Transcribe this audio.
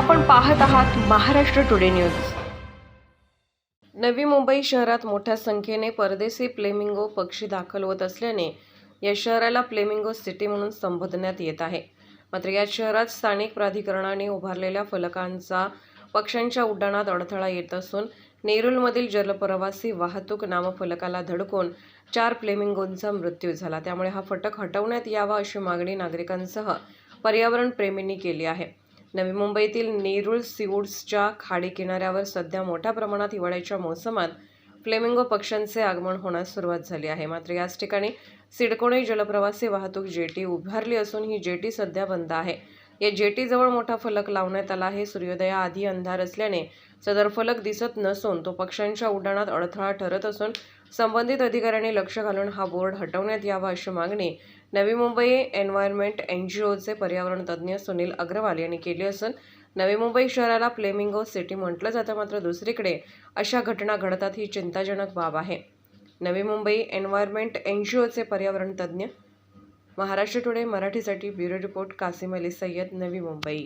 आपण पाहत आहात महाराष्ट्र टुडे न्यूज। नवी मुंबई शहरात मोठ्या संख्येने परदेशी फ्लेमिंगो पक्षी दाखल होत असल्याने या शहराला फ्लेमिंगो सिटी म्हणून संबोधण्यात येत आहे। मात्र या शहरात स्थानिक प्राधिकरणाने उभारलेल्या फलकांचा पक्ष्यांच्या उड्डाणात अडथळा येत असून नेरूलमधील जलप्रवासी वाहतूक नामफलकाला धडकून 4 फ्लेमिंगोंचा मृत्यू झाला। त्यामुळे हा फलक हटवण्यात यावा अशी मागणी नागरिकांसह पर्यावरण प्रेमींनी केली आहे। नवी मुंबईतील नेरूळ सीवूड्सच्या खाडी किनाऱ्यावर सध्या मोठ्या प्रमाणात हिवाळ्याच्या मोसमात फ्लेमिंगो पक्ष्यांचे आगमन होण्यास सुरुवात झाली आहे। मात्र याच ठिकाणी सिडकोने जलप्रवासी वाहतूक जेटी उभारली असून ही जेटी सध्या बंद आहे। या जेटीजवळ मोठा फलक लावण्यात आला आहे। सूर्योदयाआधी अंधार असल्याने सदर फलक दिसत नसून तो पक्ष्यांच्या उड्डाणात अडथळा ठरत असून संबंधित अधिकाऱ्यांनी लक्ष घालून हा बोर्ड हटवण्यात यावा अशी मागणी नवी मुंबई एन्व्हायरमेंट NGOचे पर्यावरण तज्ज्ञ सुनील अग्रवाल यांनी केली असून नवी मुंबई शहराला फ्लेमिंगो सिटी म्हटलं जातं, मात्र दुसरीकडे अशा घटना घडतात ही चिंताजनक बाब आहे। नवी मुंबई एन्व्हायरमेंट NGOचे पर्यावरण तज्ज्ञ। महाराष्ट्र टुडे मराठीसाठी ब्युरो रिपोर्ट कासिम अली सय्यद, नवी मुंबई।